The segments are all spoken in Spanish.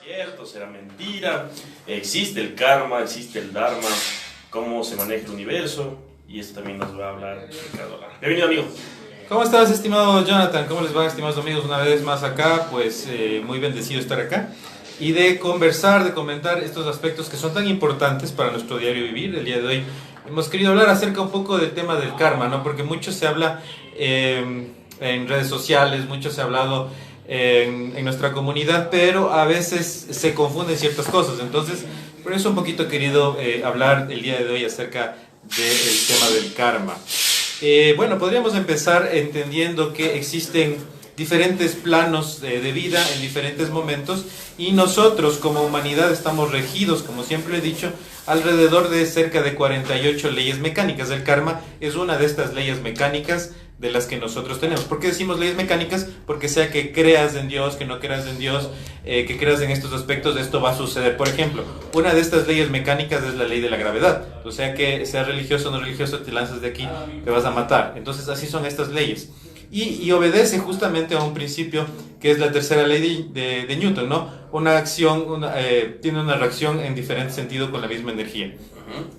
cierto, será mentira, existe el karma, existe el dharma, cómo se maneja el universo, y esto también nos va a hablar Ricardo Lara. Bienvenido, amigo. ¿Cómo estás, estimado Jonathan? ¿Cómo les va, estimados amigos? Una vez más acá, pues muy bendecido estar acá y de conversar, de comentar estos aspectos que son tan importantes para nuestro diario vivir. El día de hoy hemos querido hablar acerca un poco del tema del karma, ¿no? Porque mucho se habla en redes sociales, mucho se ha hablado en nuestra comunidad, pero a veces se confunden ciertas cosas. Entonces, por eso un poquito he querido hablar el día de hoy acerca del tema del karma. Bueno, podríamos empezar entendiendo que existen diferentes planos de vida en diferentes momentos y nosotros como humanidad estamos regidos, como siempre he dicho, alrededor de cerca de 48 leyes mecánicas. El karma es una de estas leyes mecánicas de las que nosotros tenemos. ¿Por qué decimos leyes mecánicas? Porque sea que creas en Dios, que no creas en Dios, que creas en estos aspectos, esto va a suceder. Por ejemplo, una de estas leyes mecánicas es la ley de la gravedad. O sea que seas religioso o no religioso, te lanzas de aquí, te vas a matar. Entonces así son estas leyes. Y obedece justamente a un principio que es la tercera ley de Newton, ¿no? Una acción tiene una reacción en diferente sentido con la misma energía.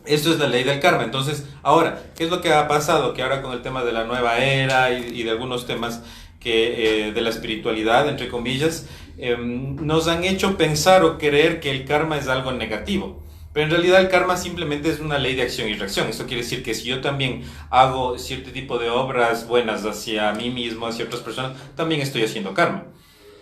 Eso es la ley del karma. Entonces, ahora, ¿qué es lo que ha pasado? Que ahora con el tema de la nueva era y de algunos temas que, de la espiritualidad, entre comillas, nos han hecho pensar o creer que el karma es algo negativo. Pero en realidad el karma simplemente es una ley de acción y reacción. Esto quiere decir que si yo también hago cierto tipo de obras buenas hacia mí mismo, hacia otras personas, también estoy haciendo karma.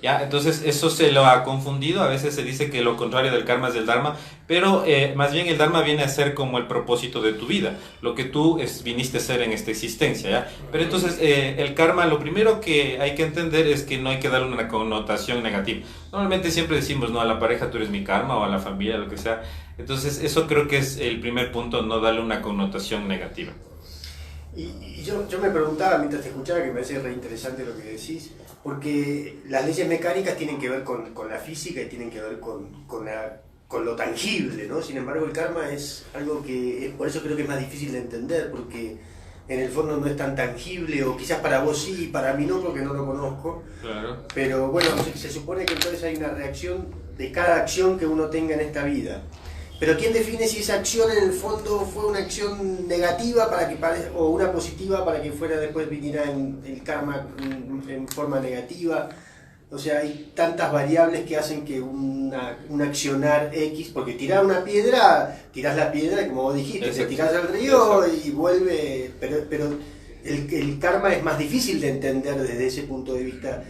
¿Ya? Entonces eso se lo ha confundido. A veces se dice que lo contrario del karma es el dharma, pero más bien el dharma viene a ser como el propósito de tu vida, lo que tú viniste a ser en esta existencia, ¿ya? Pero entonces el karma, lo primero que hay que entender es que no hay que darle una connotación negativa. Normalmente siempre decimos, no, a la pareja tú eres mi karma, o a la familia, lo que sea. Entonces eso creo que es el primer punto, no darle una connotación negativa. Y yo me preguntaba mientras te escuchaba, que me parece re interesante lo que decís, porque las leyes mecánicas tienen que ver con la física y tienen que ver con lo tangible, ¿no? Sin embargo, el karma es algo que, por eso creo que es más difícil de entender, porque en el fondo no es tan tangible, o quizás para vos sí y para mí no, porque no lo conozco. Claro. Pero bueno, se supone que entonces hay una reacción de cada acción que uno tenga en esta vida. Pero ¿quién define si esa acción en el fondo fue una acción negativa o una positiva para que fuera después viniera el karma en forma negativa? O sea, hay tantas variables que hacen que un accionar X, porque tirar una piedra, tirás la piedra, como vos dijiste, te tirás al río y vuelve, pero el karma es más difícil de entender desde ese punto de vista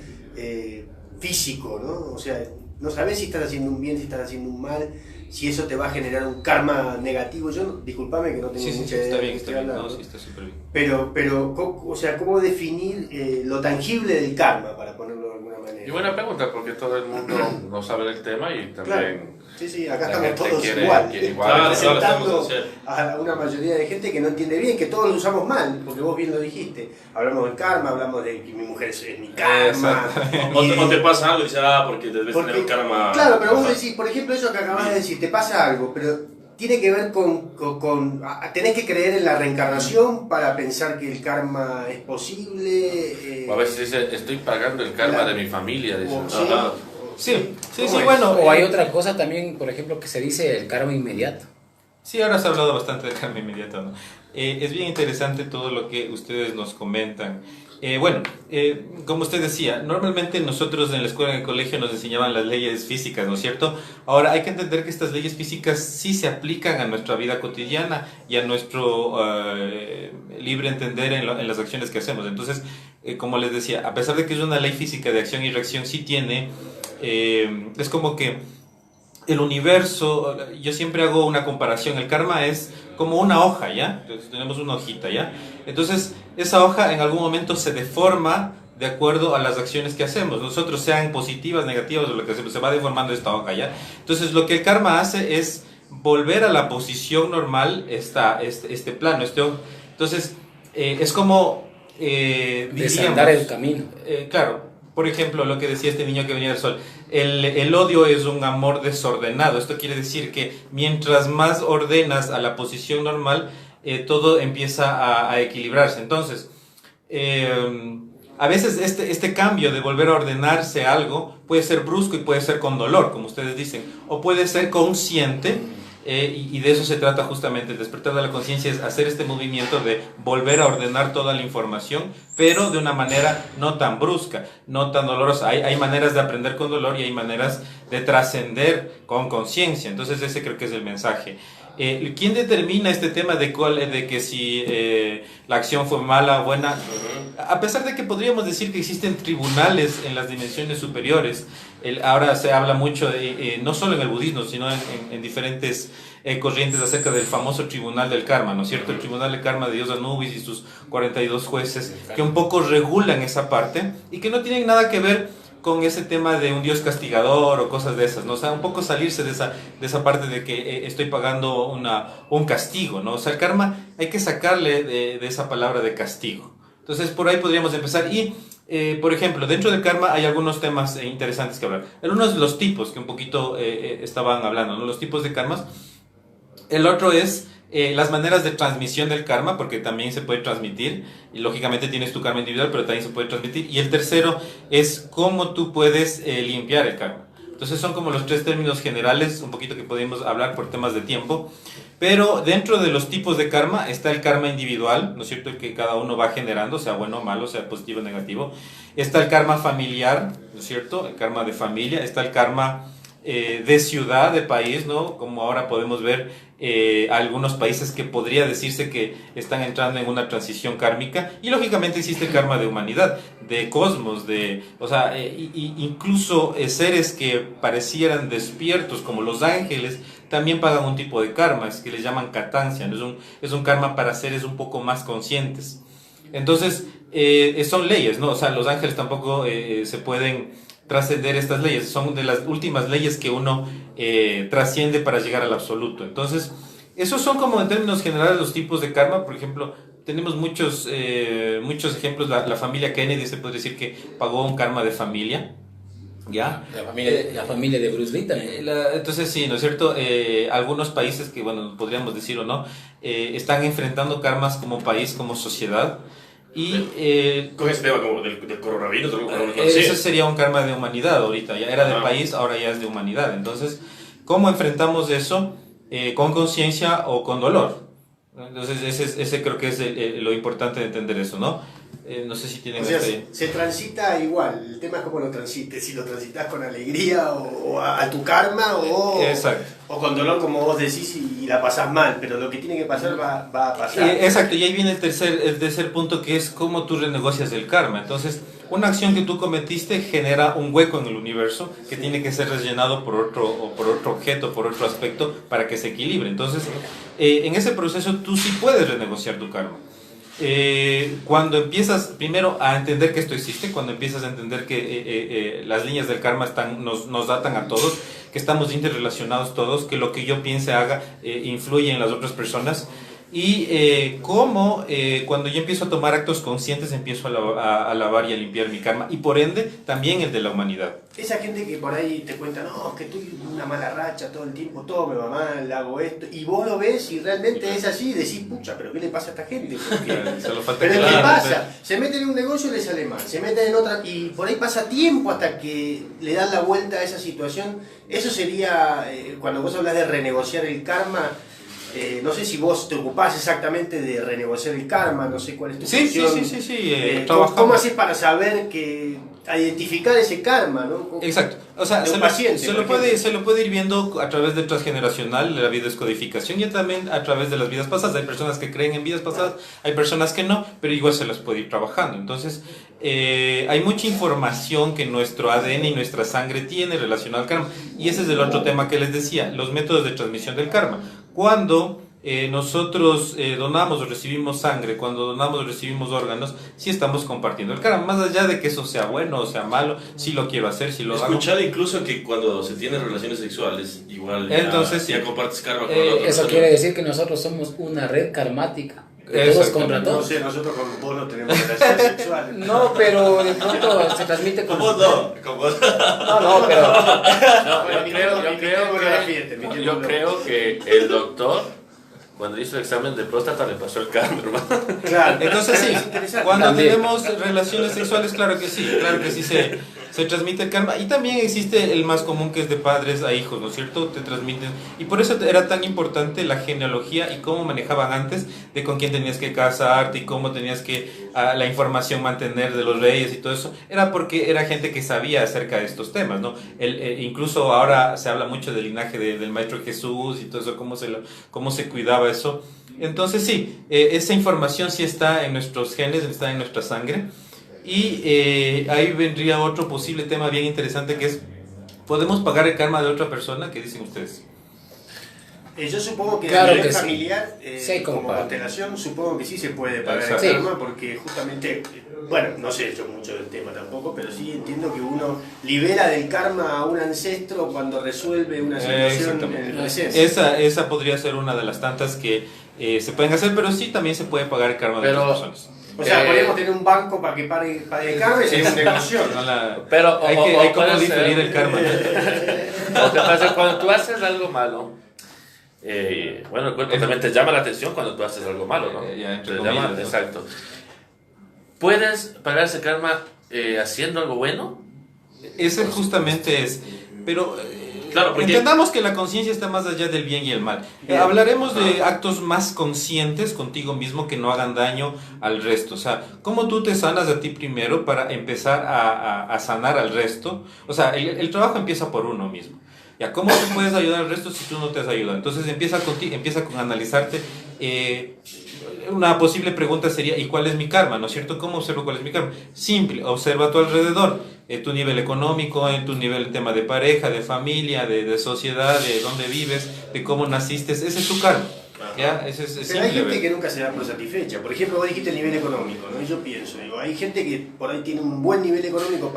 físico, ¿no? O sea, no sabés si estás haciendo un bien, si estás haciendo un mal, si eso te va a generar un karma negativo. Yo, discúlpame que no tengo mucha idea. Está bien, no, sí, está súper bien. Pero, o sea, ¿cómo definir lo tangible del karma, para ponerlo de alguna manera? Y buena pregunta, porque todo el mundo no sabe del tema y también... Claro. Sí, acá la estamos todos igual. Presentando a una mayoría de gente que no entiende bien, que todos lo usamos mal, porque vos bien lo dijiste. Hablamos del karma, hablamos de que mi mujer es mi karma. O te pasa algo y dices, porque debes tener un karma. Claro, pero vos decís, por ejemplo, eso que acabas de decir, te pasa algo, pero tiene que ver tenés que creer en la reencarnación para pensar que el karma es posible. O a veces dice, estoy pagando el karma de mi familia. Dice, Sí, bueno. O hay otra cosa también, por ejemplo, que se dice el karma inmediato. Sí, ahora se ha hablado bastante del karma inmediato, ¿no? Es bien interesante todo lo que ustedes nos comentan. Como usted decía, normalmente nosotros en la escuela, en el colegio, nos enseñaban las leyes físicas, ¿no es cierto? Ahora hay que entender que estas leyes físicas sí se aplican a nuestra vida cotidiana y a nuestro libre entender en las acciones que hacemos. Entonces, como les decía, a pesar de que es una ley física de acción y reacción, sí tiene... es como que el universo, yo siempre hago una comparación, el karma es como una hoja, ¿ya? Entonces, tenemos una hojita, ¿ya? Entonces esa hoja en algún momento se deforma de acuerdo a las acciones que hacemos, nosotros sean positivas, negativas o lo que hacemos, se va deformando esta hoja, ¿ya? Entonces lo que el karma hace es volver a la posición normal este plano, entonces es como desandar el camino. Claro. Por ejemplo, lo que decía este niño que venía del sol, el odio es un amor desordenado. Esto quiere decir que mientras más ordenas a la posición normal, todo empieza a equilibrarse. Entonces, a veces este cambio de volver a ordenarse algo puede ser brusco y puede ser con dolor, como ustedes dicen, o puede ser consciente, y de eso se trata justamente. El despertar de la conciencia es hacer este movimiento de volver a ordenar toda la información, pero de una manera no tan brusca, no tan dolorosa. Hay maneras de aprender con dolor y hay maneras de trascender con conciencia. Entonces ese creo que es el mensaje. ¿Quién determina este tema de que si la acción fue mala o buena? A pesar de que podríamos decir que existen tribunales en las dimensiones superiores, ahora se habla mucho, no solo en el budismo, sino en diferentes corrientes acerca del famoso tribunal del karma, ¿no es cierto? El tribunal del karma de Dios Anubis y sus 42 jueces, que un poco regulan esa parte y que no tienen nada que ver con ese tema de un Dios castigador o cosas de esas, ¿no? O sea, un poco salirse de esa parte de que estoy pagando un castigo, ¿no? O sea, el karma hay que sacarle de esa palabra de castigo. Entonces, por ahí podríamos empezar. Y, por ejemplo, dentro del karma hay algunos temas interesantes que hablar. El uno es los tipos, que un poquito estaban hablando, ¿no? Los tipos de karmas. El otro es las maneras de transmisión del karma, porque también se puede transmitir, y lógicamente tienes tu karma individual, pero también se puede transmitir. Y el tercero es cómo tú puedes limpiar el karma. Entonces son como los tres términos generales, un poquito que podemos hablar por temas de tiempo. Pero dentro de los tipos de karma está el karma individual, ¿no es cierto? El que cada uno va generando, sea bueno o malo, sea positivo o negativo. Está el karma familiar, ¿no es cierto? El karma de familia. Está el karma de ciudad, de país, ¿no? Como ahora podemos ver algunos países que podría decirse que están entrando en una transición kármica. Y lógicamente existe el karma de humanidad, de cosmos, o sea, incluso seres que parecieran despiertos, como los ángeles, también pagan un tipo de karma, es que les llaman katancia, ¿no? Es un karma para seres un poco más conscientes. Entonces, son leyes, ¿no? O sea, los ángeles tampoco se pueden trascender estas leyes, son de las últimas leyes que uno trasciende para llegar al absoluto. Entonces, esos son como en términos generales los tipos de karma. Por ejemplo, tenemos muchos ejemplos. La familia Kennedy se puede decir que pagó un karma de familia, ¿ya? La familia de Bruce Lee también. Entonces sí, ¿no es cierto? Algunos países que, bueno, podríamos decir o no, están enfrentando karmas como país, como sociedad. Y con ese tema como del coronavirus, eso sería un karma de humanidad ahorita, ya era del país, ahora ya es de humanidad. Entonces, ¿cómo enfrentamos eso? ¿Con conciencia o con dolor? Entonces, ese creo que es lo importante de entender eso, ¿no? No sé si tienen... O sea, se transita igual, el tema es cómo lo transites, si lo transitas con alegría o a tu karma o con dolor como vos decís y la pasás mal, pero lo que tiene que pasar va a pasar. Exacto, y ahí viene el tercer punto, que es cómo tú renegocias el karma. Entonces, una acción que tú cometiste genera un hueco en el universo que tiene que ser rellenado por otro objeto, por otro aspecto, para que se equilibre. Entonces, en ese proceso tú sí puedes renegociar tu karma. Cuando empiezas primero a entender que esto existe, cuando empiezas a entender que las líneas del karma nos datan a todos, que estamos interrelacionados todos, que lo que yo piense, haga, influye en las otras personas, y cómo cuando yo empiezo a tomar actos conscientes empiezo a lavar y a limpiar mi karma, y por ende también el de la humanidad. Esa gente que por ahí te cuenta, no, es que estoy en una mala racha todo el tiempo, todo me va mal, hago esto, y vos lo ves y realmente es así, y decís, pucha, pero ¿qué le pasa a esta gente? Pero ¿qué pasa? Se meten en un negocio y le sale mal, se meten en otra, y por ahí pasa tiempo hasta que le dan la vuelta a esa situación. Eso sería, cuando vos hablas de renegociar el karma, no sé si vos te ocupás exactamente de renegociar el karma, no sé cuál es tu función. Sí. ¿Cómo haces para saber a identificar ese karma, ¿no? Exacto. O sea, se lo puede ir viendo a través del transgeneracional, de la biodescodificación, y también a través de las vidas pasadas. Hay personas que creen en vidas pasadas, hay personas que no, pero igual se las puede ir trabajando. Entonces, hay mucha información que nuestro ADN y nuestra sangre tiene relacionada al karma. Y ese es el otro tema que les decía, los métodos de transmisión del karma. Cuando nosotros donamos o recibimos sangre, cuando donamos o recibimos órganos, sí estamos compartiendo el karma, más allá de que eso sea bueno o sea malo, sí lo quiero hacer, sí lo hago. He escuchado incluso que cuando se tienen relaciones sexuales, igual entonces, ya compartes karma con otra eso persona. quiere decir que nosotros somos una red karmática. Todos contra todos. No sé, nosotros con vos no tenemos relaciones sexuales. No, pero de pronto se transmite con... ¿Cómo no? ¿Cómo no? No, pero... Yo creo que el doctor cuando hizo el examen de próstata le pasó el karma, hermano. Claro. Entonces sí, Es interesante. cuando También. tenemos relaciones sexuales, claro que sí se transmite el karma. Y también existe el más común que es de padres a hijos, ¿no es cierto? Te transmiten. Y por eso era tan importante la genealogía y cómo manejaban antes de con quién tenías que casarte y cómo tenías que la información mantener de los reyes y todo eso. Era porque era gente que sabía acerca de estos temas, ¿no? Incluso ahora se habla mucho del linaje del Maestro Jesús y todo eso, cómo se cuidaba eso. Entonces sí, esa información sí está en nuestros genes, está en nuestra sangre. Y ahí vendría otro posible tema bien interesante que es, ¿podemos pagar el karma de otra persona? ¿Qué dicen ustedes? Yo supongo que Claro a nivel que sí. familiar, Sí hay como como pagar. constelación, supongo que sí se puede pagar el Exacto. karma, porque justamente, bueno, no sé yo mucho del tema tampoco, pero sí entiendo que uno libera del karma a un ancestro cuando resuelve una situación Exactamente. en el presente. Esa podría ser una de las tantas que se pueden hacer, pero sí también se puede pagar el karma de Pero- otras personas. O sea, podemos tener un banco para que pague el karma y sería un negocio. Pero Hay o como puede diferir ser- el karma. Lo que pasa es que cuando tú haces algo malo, bueno, el cuerpo también te llama la atención cuando tú haces algo malo, ¿no? Ya, entre Te llama, comillas, ¿no? exacto. ¿Puedes pagar ese karma haciendo algo bueno? Ese justamente es. Pero Claro, porque- entendamos que la conciencia está más allá del bien y el mal. Hablaremos de actos más conscientes contigo mismo que no hagan daño al resto. O sea, cómo tú te sanas a ti primero para empezar a sanar al resto. O sea, el trabajo empieza por uno mismo. Ya, ¿cómo te puedes ayudar al resto si tú no te has ayudado? Entonces empieza con analizarte. Una posible pregunta sería, ¿y cuál es mi karma? ¿No es cierto? ¿Cómo observo cuál es mi karma? Simple, observa a tu alrededor, tu nivel económico, en tu nivel tema de pareja, de familia, de sociedad, de dónde vives, de cómo naciste. Ese es tu karma. ¿Ya? Ese es Pero simple. hay gente ¿ver? que nunca se da por satisfecha. Por ejemplo, vos dijiste el nivel económico, ¿no? Y yo pienso, digo, hay gente que por ahí tiene un buen nivel económico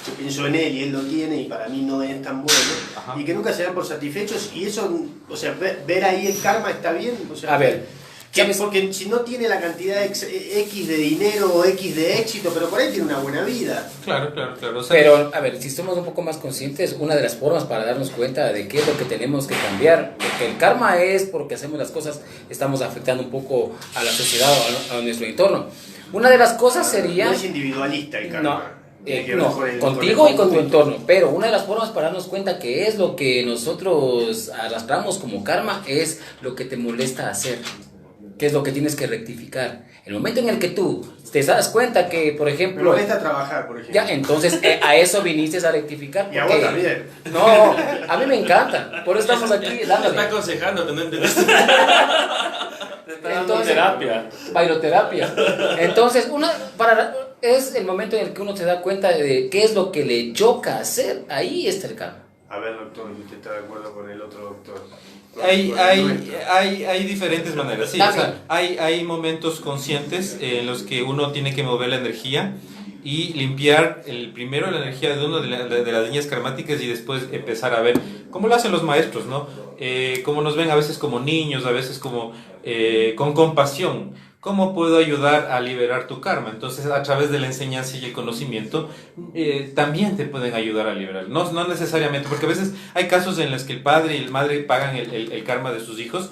yo pienso en él y él lo tiene y para mí no es tan bueno, Ajá. y que nunca se dan por satisfechos y eso, o sea, ver ahí el karma está bien, o sea, A ver, ¿sabes? porque si no tiene la cantidad X de dinero o X de éxito, pero por ahí tiene una buena vida. Claro. O sea, Pero, a ver, si somos un poco más conscientes, una de las formas para darnos cuenta de qué es lo que tenemos que cambiar, porque el karma es porque hacemos las cosas, estamos afectando un poco a la sociedad o a nuestro entorno. Una de las cosas sería... No es individualista el karma. No, Tiene que ver no, con el contigo y con tu conjunto. entorno, pero una de las formas para darnos cuenta que es lo que nosotros arrastramos como karma es lo que te molesta hacer, que es lo que tienes que rectificar. El momento en el que tú te das cuenta que, por Me ejemplo, molesta trabajar, por ejemplo. ya, entonces a eso viniste a rectificar. Y a vos porque- también. No, a mí me encanta, por eso estamos aquí Te está dándole. aconsejando, ¿no entendiste? Te está dando Entonces- terapia. Bailoterapia. Entonces, es el momento en el que uno se da cuenta de qué es lo que le choca hacer. Ahí está el karma. A ver, doctor, ¿usted está de acuerdo con el otro doctor? hay diferentes maneras. Sí, o También. sea, hay momentos conscientes en los que uno tiene que mover la energía y limpiar primero la energía de uno de las líneas karmáticas y después empezar a ver cómo lo hacen los maestros, ¿no? Cómo nos ven a veces como niños, a veces como con compasión. ¿Cómo puedo ayudar a liberar tu karma? Entonces, a través de la enseñanza y el conocimiento, también te pueden ayudar a liberar. No necesariamente, porque a veces hay casos en los que el padre y la madre pagan el karma de sus hijos,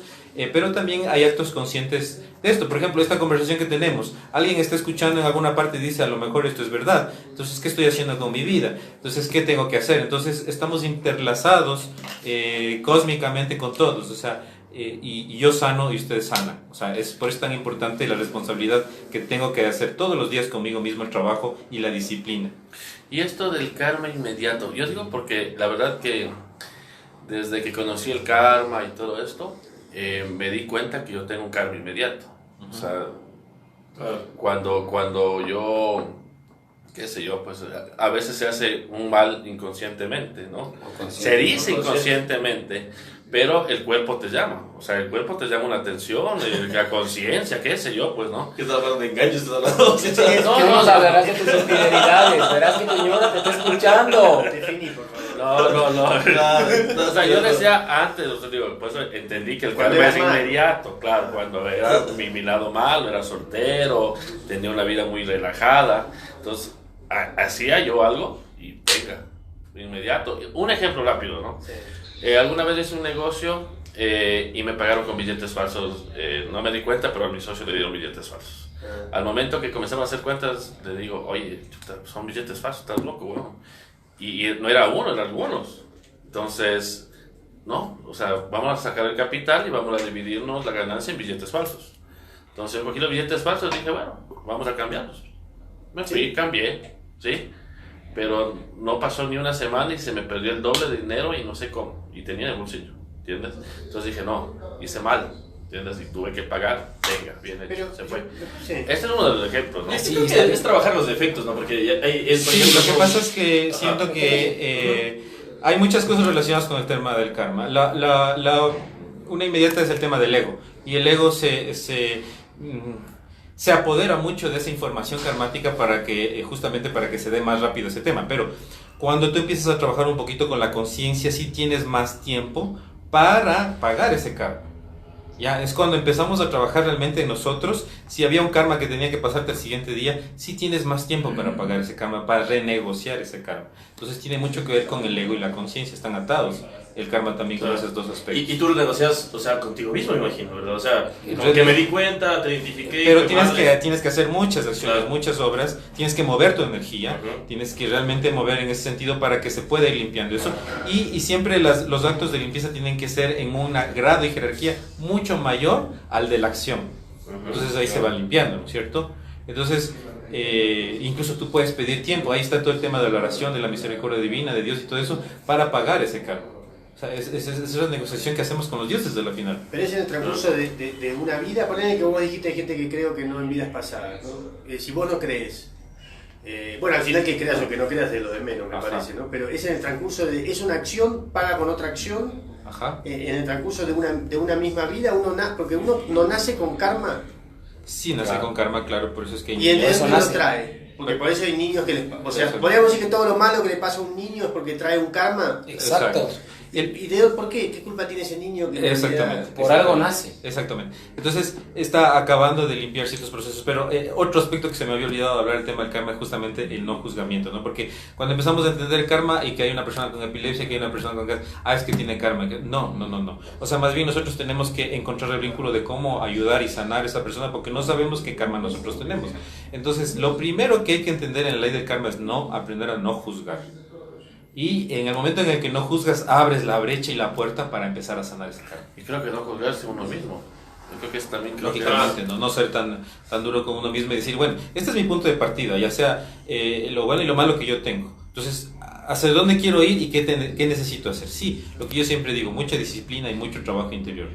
pero también hay actos conscientes de esto. Por ejemplo, esta conversación que tenemos, alguien está escuchando en alguna parte y dice, a lo mejor esto es verdad. Entonces, ¿qué estoy haciendo con mi vida? Entonces, ¿qué tengo que hacer? Entonces, estamos interlazados cósmicamente con todos, o sea, y yo sano y usted sana. O sea, es por eso tan importante la responsabilidad que tengo que hacer todos los días conmigo mismo, el trabajo y la disciplina. Y esto del karma inmediato, yo digo porque la verdad que desde que conocí el karma y todo esto, me di cuenta que yo tengo un karma inmediato. O sea, cuando yo, qué sé yo, pues a veces se hace un mal inconscientemente, ¿no? Se dice inconscientemente, pero el cuerpo te llama. O sea, el cuerpo te llama una atención, la conciencia, qué sé yo, pues, ¿no? ¿Qué estás hablando de engaños? ¿Estás hablando de... Queremos hablar de tus infidelidades. Verás que tu señora te está escuchando. Definí, por favor. No. Claro, O sea, yo decía antes, o sea, digo, pues entendí que el Cuando karma es eras malo. inmediato, claro, cuando era mi lado malo, era soltero, tenía una vida muy relajada, entonces hacía yo algo y venga, inmediato. Un ejemplo rápido, ¿no? Sí. Alguna vez hice un negocio y me pagaron con billetes falsos. No me di cuenta, pero a mi socio le dieron billetes falsos. Al momento que comenzamos a hacer cuentas, le digo, oye, chuta, son billetes falsos, estás loco, weón. Y no era uno, eran algunos. Entonces, no, o sea, vamos a sacar el capital y vamos a dividirnos la ganancia en billetes falsos. Entonces, cogí los billetes falsos y dije, bueno, vamos a cambiarlos. Me fui, cambié, ¿sí? Pero no pasó ni una semana y se me perdió el doble de dinero y no sé cómo. Y tenía en el bolsillo, ¿entiendes? Entonces dije, no, hice mal, ¿entiendes? Y tuve que pagar, venga, bien hecho, Pero, se fue. sí. Este es uno de los ejemplos, ¿no? Sí, creo que es trabajar los defectos, ¿no? Porque por Sí, ejemplo, lo que pasa es que siento que hay muchas cosas relacionadas con el tema del karma. Una inmediata es el tema del ego. Y el ego se apodera mucho de esa información karmática para que, justamente para que se dé más rápido ese tema. Pero cuando tú empiezas a trabajar un poquito con la conciencia, sí tienes más tiempo para pagar ese karma. Ya, es cuando empezamos a trabajar realmente en nosotros. Si había un karma que tenía que pasarte el siguiente día, sí tienes más tiempo para pagar ese karma, para renegociar ese karma. Entonces tiene mucho que ver con el ego y la conciencia, están atados. El karma también con esos dos aspectos. Y tú renegocias, o sea, contigo mismo, me imagino, ¿verdad? O sea, como que me di cuenta, te identifiqué. Pero tienes que hacer muchas acciones, claro, muchas obras, tienes que mover tu energía, tienes que realmente mover en ese sentido para que se pueda ir limpiando eso. Y siempre los actos de limpieza tienen que ser en un grado y jerarquía mucho mayor al de la acción. Entonces ahí se va limpiando, ¿no es cierto? Entonces, incluso tú puedes pedir tiempo, ahí está todo el tema de la oración, de la misericordia divina, de Dios y todo eso, para pagar ese karma. O sea, es una negociación que hacemos con los dioses de la final. Pero es en el transcurso de una vida. Ponele que vos dijiste, hay gente que creo que no en vidas pasadas, ¿no? Si vos no crees, bueno, al final que creas o que no creas de lo de menos, me parece, ¿no? Pero es en el transcurso es una acción paga con otra acción. En el transcurso de una misma vida, porque uno no nace con karma. Sí, nace con karma, claro, por eso es que... Y el eso lo trae. Porque por eso hay niños que o sea, podríamos decir que todo lo malo que le pasa a un niño es porque trae un karma. Exacto. ¿Y por qué? ¿Qué culpa tiene ese niño? Exactamente. Por algo nace. Exactamente. Entonces está acabando de limpiar ciertos procesos. Pero otro aspecto que se me había olvidado de hablar del tema del karma es justamente el no juzgamiento, ¿no? Porque cuando empezamos a entender el karma y que hay una persona con epilepsia, que hay una persona con cáncer, es que tiene karma. No. O sea, más bien nosotros tenemos que encontrar el vínculo de cómo ayudar y sanar a esa persona porque no sabemos qué karma nosotros tenemos. Entonces, lo primero que hay que entender en la ley del karma es aprender a no juzgar. Y en el momento en el que no juzgas, abres la brecha y la puerta para empezar a sanar ese karma. Y creo que no juzgarse uno mismo. Yo creo que es también... Lógicamente, no ser tan duro con uno mismo y decir, bueno, este es mi punto de partida, ya sea lo bueno y lo malo que yo tengo. Entonces, ¿hacia dónde quiero ir y qué necesito hacer? Sí, lo que yo siempre digo, mucha disciplina y mucho trabajo interior.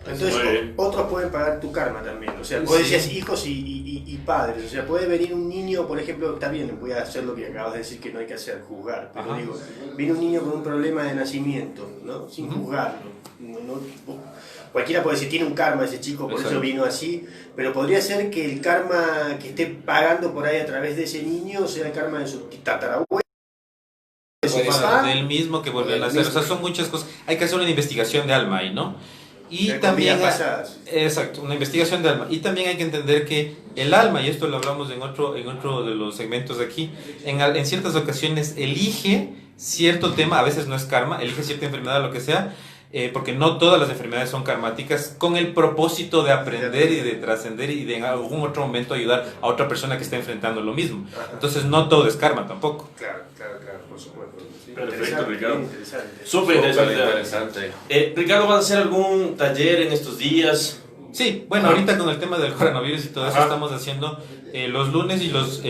Entonces, otros pueden pagar tu karma también. O sea, vos decías hijos y padres. O sea, puede venir un niño, por ejemplo, está bien, voy a hacer lo que acabas de decir que no hay que hacer, juzgar. Pero digo, viene un niño con un problema de nacimiento, ¿no? Sin juzgarlo. Cualquiera puede decir, tiene un karma ese chico, por eso vino así. Pero podría ser que el karma que esté pagando por ahí a través de ese niño sea el karma de su tatarabuelo. Del mismo que volvió a nacer. O sea, son muchas cosas. Hay que hacer una investigación de alma ahí, ¿no? Y también, exacto, una investigación de alma. Y también hay que entender que el alma, y esto lo hablamos en otro de los segmentos de aquí, en ciertas ocasiones elige cierto tema, a veces no es karma, elige cierta enfermedad o lo que sea, porque no todas las enfermedades son karmáticas, con el propósito de aprender y de trascender y de en algún otro momento ayudar a otra persona que está enfrentando lo mismo. Entonces no todo es karma tampoco. Claro, por supuesto. Perfecto, Ricardo. Interesante. Súper interesante. Ricardo, ¿vas a hacer algún taller en estos días? Sí, bueno, ahorita con el tema del coronavirus y todo eso estamos haciendo los lunes y los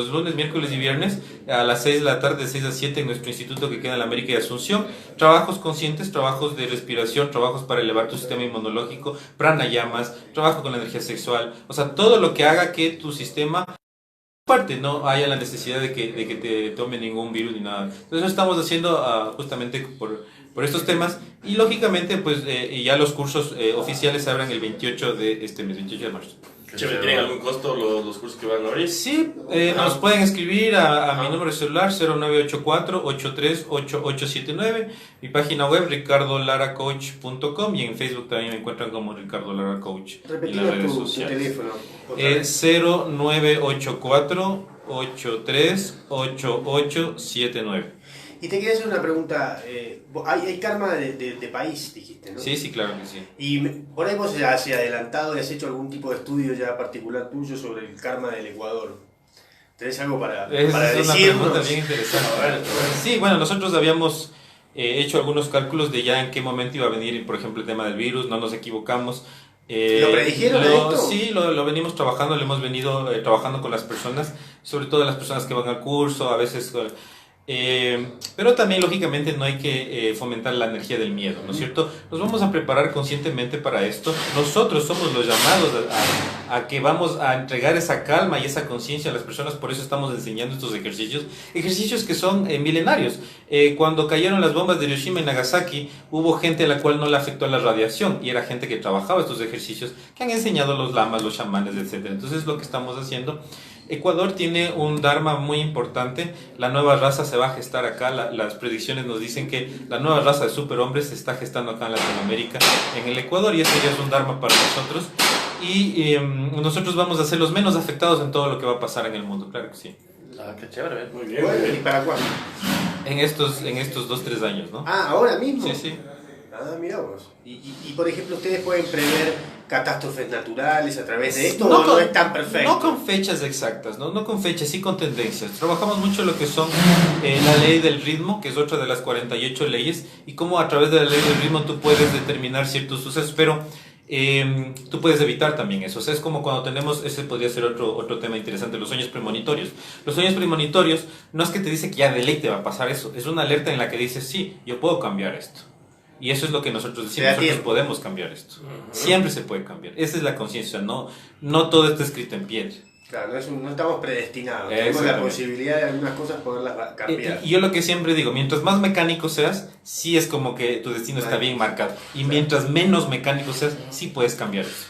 lunes, miércoles y viernes a las 6 de la tarde, de 6 a 7 en nuestro instituto que queda en la América y Asunción. Trabajos conscientes, trabajos de respiración, trabajos para elevar tu sistema inmunológico, pranayamas, trabajo con la energía sexual, o sea, todo lo que haga que tu sistema parte no haya la necesidad de que te tome ningún virus ni nada. Entonces eso estamos haciendo justamente por estos temas y lógicamente pues ya los cursos oficiales se abren el 28 de este mes, 28 de marzo. ¿Tienen algún costo los cursos que van a abrir? Sí, nos pueden escribir a mi número de celular 0984-838879, mi página web ricardolaracoach.com y en Facebook también me encuentran como Ricardo Lara Coach. Repetimos tu teléfono. 0984-838879. Y te quería hacer una pregunta. Hay karma de país, dijiste, ¿no? Sí, sí, claro que sí. Y por ahí vos ya has adelantado y has hecho algún tipo de estudio ya particular tuyo sobre el karma del Ecuador. ¿Tenés algo para Es una pregunta decirnos? bien interesante. Sí, bueno, nosotros habíamos hecho algunos cálculos de ya en qué momento iba a venir, por ejemplo, el tema del virus, no nos equivocamos. ¿Lo predijeron esto? Sí, lo venimos trabajando, lo hemos venido trabajando con las personas, sobre todo las personas que van al curso, a veces... pero también, lógicamente, no hay que fomentar la energía del miedo, ¿no es cierto? Nos vamos a preparar conscientemente para esto. Nosotros somos los llamados a que vamos a entregar esa calma y esa conciencia a las personas, por eso estamos enseñando estos ejercicios que son milenarios. Cuando cayeron las bombas de Hiroshima y Nagasaki, hubo gente a la cual no le afectó la radiación, y era gente que trabajaba estos ejercicios, que han enseñado los lamas, los chamanes, etc. Entonces, lo que estamos haciendo... Ecuador tiene un dharma muy importante. La nueva raza se va a gestar acá. Las predicciones nos dicen que la nueva raza de superhombres se está gestando acá en Latinoamérica, en el Ecuador, y eso ya es un dharma para nosotros. Y nosotros vamos a ser los menos afectados en todo lo que va a pasar en el mundo, claro que sí. Ah, qué chévere. Muy bien, Bueno, muy ¿y bien. para cuándo? En estos 2-3 años, ¿no? Ah, ¿ahora mismo? Sí, sí. Ah, mira vos. Y por ejemplo, ¿ustedes pueden prever catástrofes naturales a través de esto o no es tan perfecto? No con fechas exactas, no con fechas, sí con tendencias. Trabajamos mucho lo que son la ley del ritmo, que es otra de las 48 leyes, y cómo a través de la ley del ritmo tú puedes determinar ciertos sucesos, pero tú puedes evitar también eso. O sea, es como cuando tenemos, ese podría ser otro tema interesante, los sueños premonitorios. Los sueños premonitorios no es que te dice que ya de ley te va a pasar eso, es una alerta en la que dices, sí, yo puedo cambiar esto. Y eso es lo que nosotros decimos, nosotros podemos cambiar esto. Siempre se puede cambiar. Esa es la conciencia, no todo está escrito en piedra. Claro, no estamos predestinados, tenemos la posibilidad de algunas cosas poderlas cambiar. Y yo lo que siempre digo, mientras más mecánico seas, sí es como que tu destino está bien marcado. Y mientras menos mecánico seas, sí puedes cambiar eso.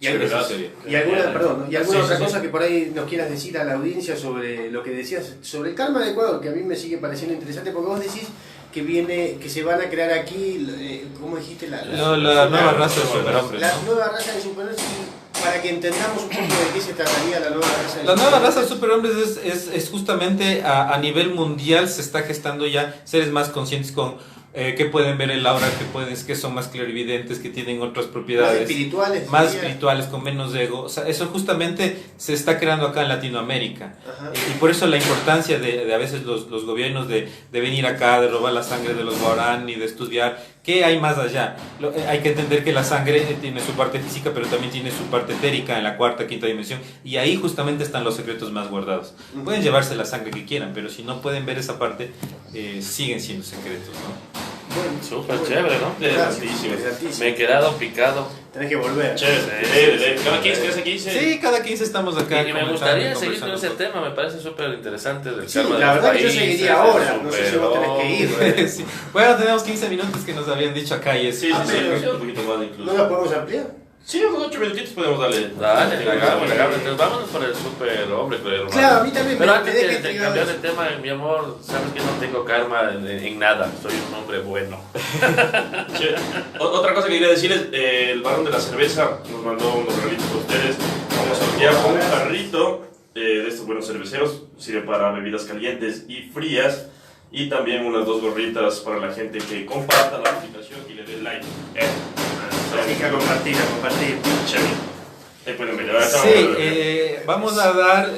Y alguna otra cosa que por ahí nos quieras decir a la audiencia sobre lo que decías, sobre el karma de Ecuador, que a mí me sigue pareciendo interesante, porque vos decís que se van a crear aquí, ¿cómo dijiste? La nueva raza de superhombres. La nueva raza de superhombres, para que entendamos un poco de qué se trataría la nueva raza de La nueva raza de superhombres es justamente a nivel mundial se está gestando ya seres más conscientes que pueden ver el aura, que son más clarividentes, que tienen otras propiedades más espirituales, con menos ego. O sea, eso justamente se está creando acá en Latinoamérica. Y por eso la importancia de a veces los gobiernos de venir acá, de robar la sangre de los guaraní, de estudiar qué hay más allá. Hay que entender que la sangre tiene su parte física, pero también tiene su parte etérica en la cuarta, quinta dimensión, y ahí justamente están los secretos más guardados. Pueden llevarse la sangre que quieran, pero si no pueden ver esa parte, siguen siendo secretos, ¿no? Bueno, Súper chévere, ¿no? Interesantísimo. Me he quedado picado. Tenés que volver. Chévere. ¿Cada 15? Sí, cada 15 estamos acá. Y me gustaría seguir con ese tema, me parece súper interesante del Sí, karma la de los verdad que yo países, seguiría ahora, no sé si vos tenés que ir. Sí. Bueno, tenemos 15 minutos que nos habían dicho acá y es... Sí, pero- un poquito más incluso. ¿No la podemos ampliar? Sí, unos 8 minutitos podemos darle. Dale, hagamos. Entonces vámonos por el super hombre, hermano. Claro, a mí también Pero me antes deja de intrigado cambiar de eso. tema, mi amor, sabes que no tengo karma en nada, soy un hombre bueno. Che, otra cosa que quería decir es, el varón de la cerveza nos mandó unos regalitos para ustedes. Vamos a sortear con un carrito de estos buenos cerveceros, sirve para bebidas calientes y frías, y también unas 2 gorritas para la gente que comparta la publicación y le dé like. Así que compartir. Chévere. Ahí pueden ver. Ahora estamos Sí, viendo. vamos a dar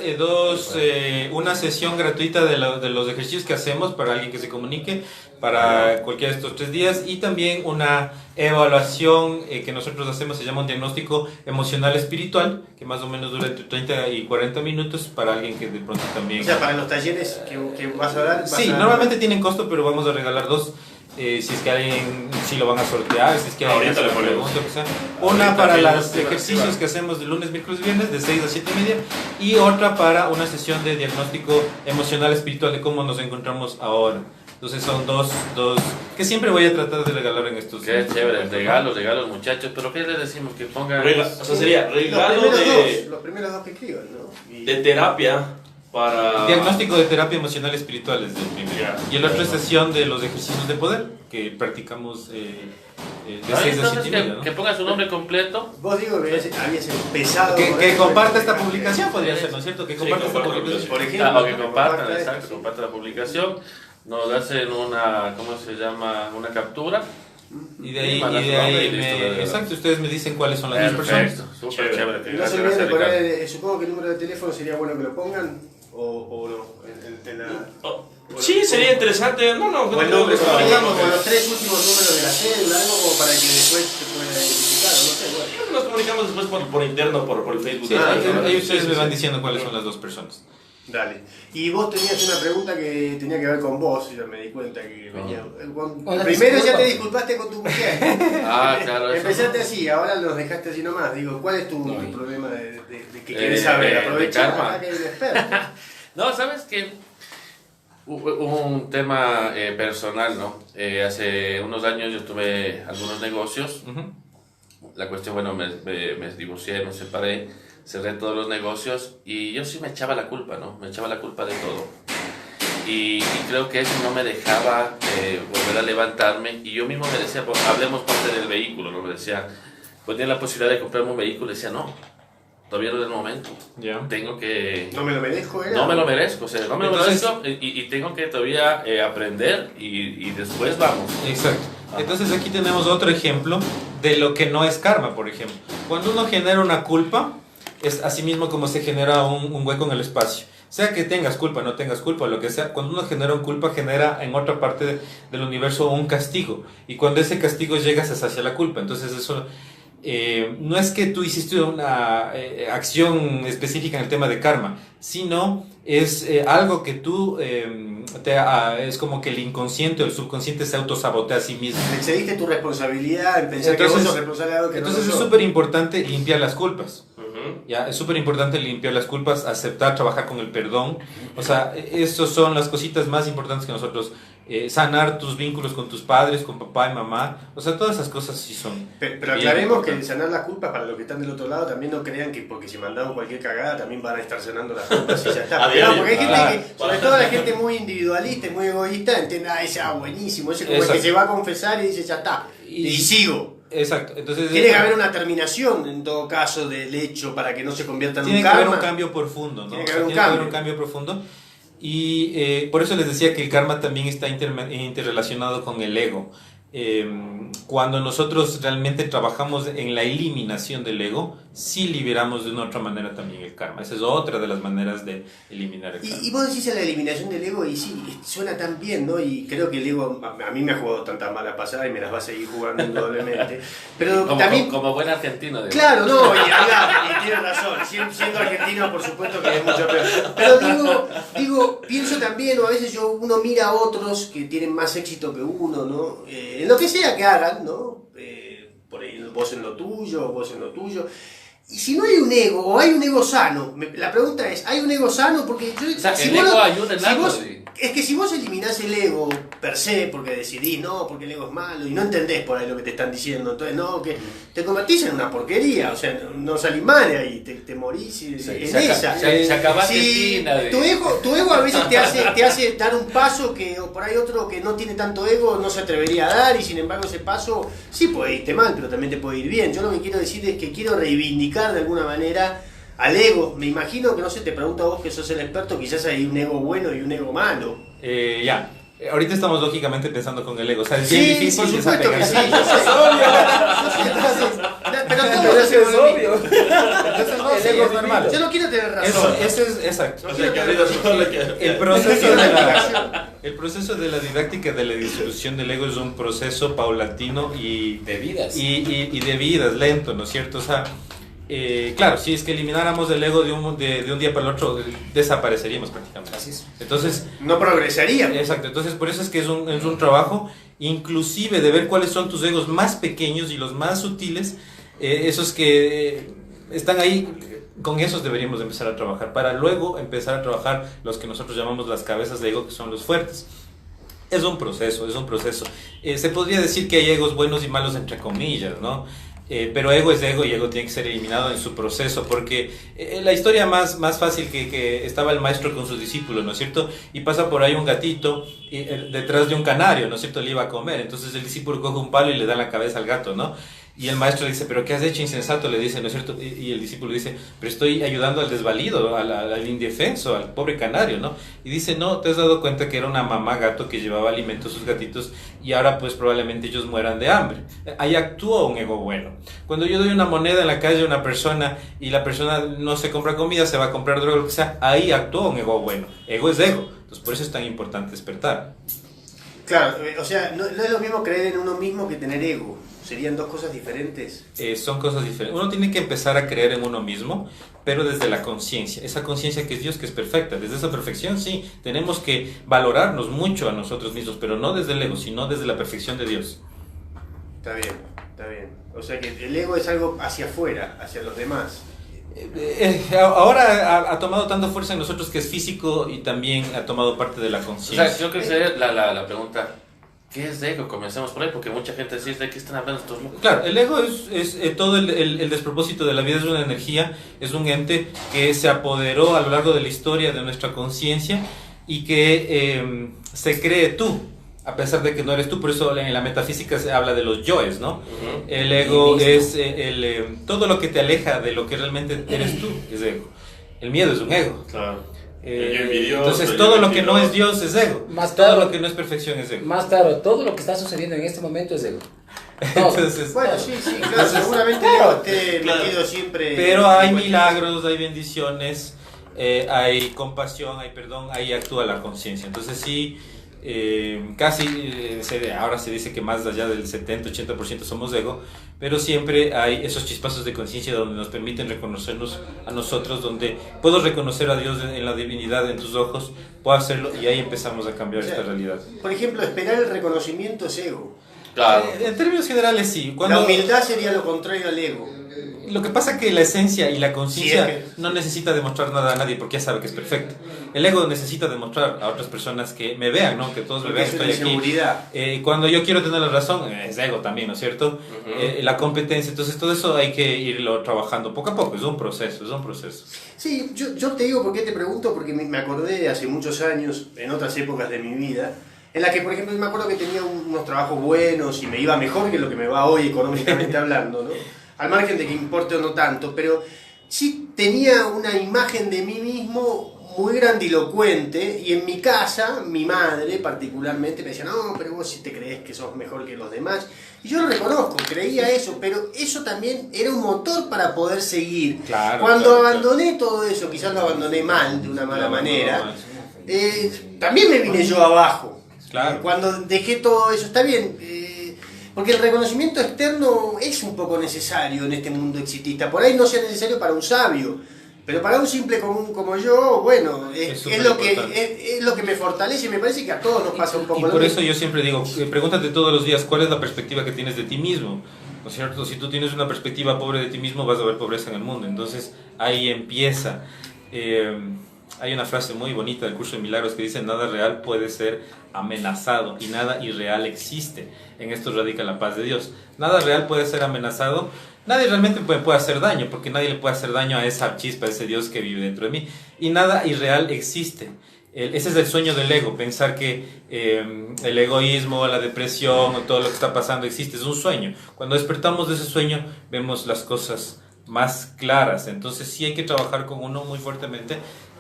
una sesión gratuita de los ejercicios que hacemos para alguien que se comunique para cualquiera de estos 3 días, y también una evaluación que nosotros hacemos, se llama un diagnóstico emocional espiritual, que más o menos dura entre 30 y 40 minutos para alguien que de pronto también... O sea, para los talleres que vas a dar... Sí, normalmente tienen costo, pero vamos a regalar 2. Si es que alguien, si lo van a sortear, si es que alguien Ahorita hace le una ponemos. pregunta, o sea, una Ahorita para mismo, los sí, ejercicios sí, que hacemos de lunes, miércoles y viernes de 6 a 7 y media, y otra para una sesión de diagnóstico emocional espiritual de cómo nos encontramos ahora. Entonces son dos que siempre voy a tratar de regalar en estos Qué chévere, regalos muchachos, pero ¿qué les decimos? Que pongan... O sea, sería regalo Los primeros dos que escriban, ¿no? de terapia para... Diagnóstico de terapia emocional espiritual es el primero. Ya. Y el otro es sesión de los ejercicios de poder que practicamos de 6 a 7 Entonces y media, ¿no? que ponga su nombre completo. Vos digo que habías empezado... Que con esto, comparta esta que- publicación, podría ser, ¿no es cierto? Que comparta esta comparta la publicación. Por ejemplo, O que compartan, comparta exacto, esto, sí. compartan la publicación. nos hacen una, ¿cómo se llama? Una captura. Y de ahí, Mandas tu nombre y listo, de verdad. exacto, ustedes me dicen cuáles son las dos personas. Perfecto, súper chévere. No se Gracias, olviden de Ricardo. poner, supongo que el número de teléfono sería bueno que lo pongan, o no, en la... Sí, sería interesante. No, O el nos nombre, comunicamos. con los 3 últimos números de la cédula, algo como para que después se pueda identificar, no sé, bueno. Nos comunicamos después por interno, por el Facebook. Sí, ahí ustedes me van sí. diciendo cuáles son las dos personas. Dale. Y vos tenías una pregunta que tenía que ver con vos, ya me di cuenta que venía. Hola, Primero ya disculpa. te disculpaste con tu mujer. Ah, claro. eso. Empezaste así, ahora nos dejaste así nomás. Digo, ¿cuál es tu No, problema de que querés saber? de Aprovechar karma. acá que hay un experto. No, ¿sabes qué? Hubo un tema personal, ¿no? Hace unos años yo tuve algunos negocios. La cuestión, bueno, me divorcié, me separé, cerré todos los negocios y yo sí me echaba la culpa, ¿no? Me echaba la culpa de todo. Y creo que eso no me dejaba volver a levantarme y yo mismo me decía, pues, hablemos parte del vehículo, ¿no? Me decía, pues tenía la posibilidad de comprarme un vehículo y decía, no, todavía no es el momento. Ya. Tengo que... No me lo merezco, ¿era? No me lo merezco, o sea, no me lo Entonces- merezco y tengo que todavía aprender y después vamos. Exacto. Entonces aquí tenemos otro ejemplo de lo que no es karma, por ejemplo. Cuando uno genera una culpa, es así mismo como se genera un hueco en el espacio. Sea que tengas culpa, no tengas culpa, lo que sea, cuando uno genera una culpa, genera en otra parte del universo un castigo. Y cuando ese castigo llega, se sacia la culpa. Entonces eso... no es que tú hiciste una acción específica en el tema de karma, sino es algo que tú es como que el inconsciente o el subconsciente se autosabotea a sí mismo. Excediste tu responsabilidad en pensar que vos sos responsable de algo que Entonces no es sos. súper importante limpiar las culpas. Ujú. Ya, es súper importante limpiar las culpas, aceptar, trabajar con el perdón. O sea, esas son las cositas más importantes que nosotros, sanar tus vínculos con tus padres, con papá y mamá. O sea, todas esas cosas sí son. Pero bien aclaremos que importantes. sanar las culpas para los que están del otro lado también no crean que porque se mandaron cualquier cagada también van a estar sanando las culpas y ya está. A Porque, diario. no, porque hay gente Ah. que, sobre todo la gente muy individualista y muy egoísta, entiende, ese buenísimo, ese como el que Exacto. se va a confesar y dice ya está. Y sigo. Exacto. Entonces, Tiene que haber una terminación en todo caso del hecho para que no se convierta en un tiene que haber karma. un cambio profundo, ¿no? Tiene O que sea, haber un tiene que haber cambio. un cambio profundo. Y por eso les decía que el karma también está interrelacionado con el ego. Cuando nosotros realmente trabajamos en la eliminación del ego, sí liberamos de una otra manera también el karma. Esa es otra de las maneras de eliminar el karma. Y vos decís en la eliminación del ego y sí, suena tan bien, ¿no? Y creo que el ego a mí me ha jugado tantas malas pasadas y me las va a seguir jugando indudablemente. Pero Como, también... como buen argentino. digamos. Claro, no, y tienes razón, siendo argentino por supuesto que es mucho peor. Pero digo, pienso también, o a veces uno mira a otros que tienen más éxito que uno, ¿no? En lo que sea que hagan, ¿no? Por ahí vos en lo tuyo, vos en lo tuyo. Y si no hay un ego, o hay un ego sano, la pregunta es, ¿hay un ego sano? Porque yo, O sea, si el vos ego no- ayuda en si algo, vos- sí. Es que si vos eliminás el ego per se, porque decidís, no, porque el ego es malo, y no entendés por ahí lo que te están diciendo, entonces no, que te convertís en una porquería, o sea, no salís mal de ahí, te morís en esa. Se acaba Si Argentina. de- tu ego a veces te hace dar un paso que o por ahí otro que no tiene tanto ego no se atrevería a dar, y sin embargo ese paso sí puede irte mal, pero también te puede ir bien. Yo lo que quiero decir es que quiero reivindicar de alguna manera al ego. Me imagino que, no sé, te pregunto a vos que sos el experto, quizás hay un ego bueno y un ego malo. Ya. Ahorita estamos lógicamente pensando con el ego. O sea, es bien Sí, difícil por supuesto que sí, desapegarse. yo sé. Pero todos hacemos lo mismo. Entonces, no, El sí, ego es es normal. Yo no quiero tener razón. Eso es exacto. O sea, que ahorita solo que... El proceso de el proceso de la didáctica de la disolución del ego es un proceso paulatino y De vidas. y de vida, es lento, ¿no es cierto? O sea, claro, si es que elimináramos el ego de un día para el otro, desapareceríamos prácticamente. Así es. Entonces, No progresaría. exacto, entonces por eso es que es un trabajo inclusive de ver cuáles son tus egos más pequeños y los más sutiles, esos que están ahí. Con esos deberíamos empezar a trabajar para luego empezar a trabajar los que nosotros llamamos las cabezas de ego, que son los fuertes. Es un proceso, es un proceso. Se podría decir que hay egos buenos y malos entre comillas, ¿no? Pero ego es ego y ego tiene que ser eliminado en su proceso, porque la historia más fácil que estaba el maestro con sus discípulos, ¿no es cierto? Y pasa por ahí un gatito detrás de un canario, ¿no es cierto? Le iba a comer, entonces el discípulo coge un palo y le da la cabeza al gato, ¿no? Y el maestro dice, pero ¿qué has hecho, insensato? Le dice, ¿no es cierto? Y el discípulo dice, pero estoy ayudando al desvalido, al indefenso, al pobre canario, ¿no? Y dice, no, ¿te has dado cuenta que era una mamá gato que llevaba alimento a sus gatitos y ahora pues probablemente ellos mueran de hambre? Ahí actúa un ego bueno. Cuando yo doy una moneda en la calle a una persona y la persona no se compra comida, se va a comprar droga, lo que sea, ahí actúa un ego bueno. Ego es ego. Entonces por eso es tan importante despertar. Claro, o sea, no es lo mismo creer en uno mismo que tener ego. ¿Serían dos cosas diferentes? Son cosas diferentes. Uno tiene que empezar a creer en uno mismo, pero desde la conciencia. Esa conciencia que es Dios, que es perfecta. Desde esa perfección, sí, tenemos que valorarnos mucho a nosotros mismos, pero no desde el ego, sino desde la perfección de Dios. Está bien, está bien. O sea que el ego es algo hacia afuera, hacia los demás. Ahora ha tomado tanta fuerza en nosotros que es físico y también ha tomado parte de la O conciencia. sea, yo creo que sería la pregunta, ¿qué es ego? Comencemos por ahí, porque mucha gente dice, ¿de qué están hablando estos locos? Claro, el ego es todo el despropósito de la vida, es una energía, es un ente que se apoderó a lo largo de la historia de nuestra conciencia y que se cree tú, a pesar de que no eres tú. Por eso en la metafísica se habla de los yoes, ¿no? El ego es todo lo que te aleja de lo que realmente eres tú, es ego. El miedo es un ego. Claro. El yo envidioso, Entonces el todo yo lo que no es mentiroso. Dios es ego. Más Todo claro. lo que no es perfección es ego. Más claro, todo lo que está sucediendo en este momento es ego. Todo. Entonces, Bueno, sí, claro, seguramente el ego esté metido siempre. pero hay milagros, hay bendiciones, hay compasión, hay perdón, ahí actúa la conciencia. Entonces sí, ahora se dice que más allá del 70-80% somos ego, pero siempre hay esos chispazos de conciencia donde nos permiten reconocernos a nosotros, donde puedo reconocer a Dios en la divinidad en tus ojos, puedo hacerlo y ahí empezamos a cambiar esta realidad. Por ejemplo, esperar el reconocimiento es ego. Claro. En términos generales sí. La humildad sería lo contrario al ego. Lo que pasa es que la esencia y la conciencia Sí, es que- no necesita demostrar nada a nadie porque ya sabe que es perfecto. El ego necesita demostrar a otras personas que me vean, ¿no? Que todos me vean, Es una estoy aquí. inseguridad. Cuando yo quiero tener la razón, es ego también, ¿no es cierto? La competencia, entonces todo eso hay que irlo trabajando poco a poco, es un proceso, es un proceso. Sí, yo te digo por qué te pregunto, porque me acordé de hace muchos años, en otras épocas de mi vida, en la que, por ejemplo, me acuerdo que tenía unos trabajos buenos y me iba mejor que lo que me va hoy económicamente hablando, ¿no? Al margen de que importe o no tanto, pero sí tenía una imagen de mí mismo muy grandilocuente y en mi casa, mi madre particularmente me decía, no, pero vos si te crees que sos mejor que los demás. Y yo lo reconozco, creía eso, pero eso también era un motor para poder seguir. Claro, Cuando claro, abandoné todo eso, quizás lo abandoné mal, de una mala Claro, manera, no, también me vine yo abajo. Claro. Cuando dejé todo eso, está bien, porque el reconocimiento externo es un poco necesario en este mundo exitista. Por ahí no sea necesario para un sabio, pero para un simple común como yo, bueno, es lo que me fortalece. Me parece que a todos nos pasa un poco Y lo por mismo. eso yo siempre digo, pregúntate todos los días cuál es la perspectiva que tienes de ti mismo, ¿no es cierto? Si tú tienes una perspectiva pobre de ti mismo, vas a ver pobreza en el mundo. Entonces ahí empieza. Hay una frase muy bonita del curso de milagros que dice: nada real puede ser amenazado y nada irreal existe. En esto radica la paz de Dios. Nada real puede ser amenazado. Nadie realmente puede hacer daño, porque nadie le puede hacer daño a esa chispa, a ese Dios que vive dentro de mí. Y nada irreal existe. Ese es el sueño del ego, pensar que el egoísmo, la depresión o todo lo que está pasando existe. Es un sueño. Cuando despertamos de ese sueño, vemos las cosas más claras. Entonces sí hay que trabajar con uno muy fuertemente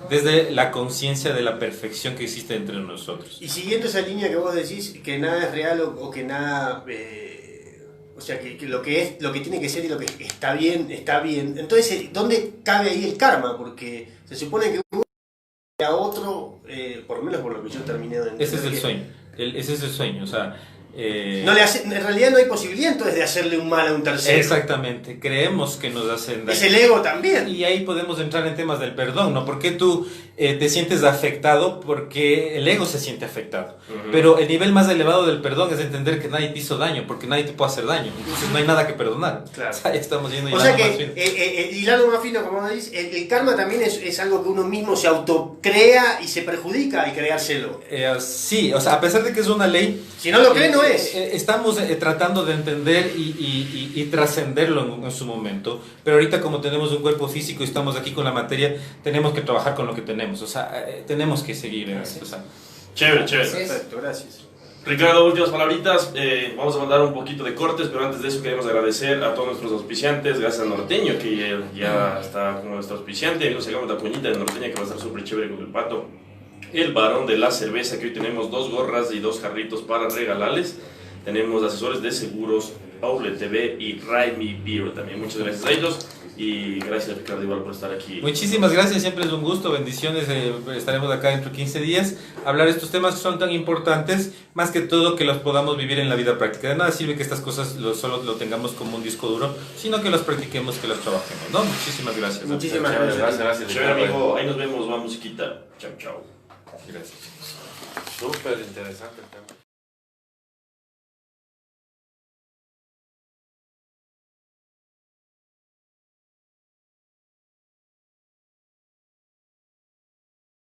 desde la conciencia de la perfección que existe entre nosotros. Y siguiendo esa línea que vos decís, que nada es real o que nada... o sea, que lo que tiene que ser y lo que está bien, está bien. Entonces, ¿dónde cabe ahí el karma? Porque se supone que uno a otro, por lo menos por lo que yo terminé de entender. Ese es el sueño. Ese es el sueño. O sea, en realidad no hay posibilidad entonces de hacerle un mal a un tercero. Exactamente. Creemos que nos hacen daño. Es el ego también. Y ahí podemos entrar en temas del perdón, ¿no? ¿Por qué tú te sientes afectado? Porque el ego se siente afectado. Pero el nivel más elevado del perdón es entender que nadie te hizo daño, porque nadie te puede hacer daño. Entonces no hay nada que perdonar. Claro. O sea, estamos yendo O sea hilando más fino. que, hilando más fino, como decís, el karma también es algo que uno mismo se autocrea y se perjudica al creárselo. Sí, o sea, a pesar de que es una ley, Si no lo cree, no es. estamos tratando de entender y trascenderlo en su momento, pero ahorita como tenemos un cuerpo físico y estamos aquí con la materia, tenemos que trabajar con lo que tenemos, o sea, tenemos que seguir en esto. O sea. Chévere, chévere. Así es. Perfecto, gracias. Ricardo, últimas palabritas. Vamos a mandar un poquito de cortes, pero antes de eso queremos agradecer a todos nuestros auspiciantes. Gracias a Norteño, que ya está como nuestro auspiciante. Nos sacamos la puñita de Norteño, que va a estar súper chévere con el pato. El varón de la cerveza, que hoy tenemos 2 gorras y 2 jarritos para regalarles. Tenemos asesores de seguros, Outlet TV y Raimi Beer también. Muchas gracias a ellos. Y gracias, Ricardo, igual por estar aquí. Muchísimas gracias, siempre es un gusto, bendiciones. Estaremos acá dentro de 15 días a hablar de estos temas que son tan importantes, más que todo que los podamos vivir en la vida práctica. De nada sirve que estas cosas solo lo tengamos como un disco duro, sino que los practiquemos, que las trabajemos, ¿no? Muchísimas gracias. Muchísimas Gracias. Chévere, amigo. Ahí nos vemos, va musiquita. Chao, chao. Gracias. Súper interesante el tema.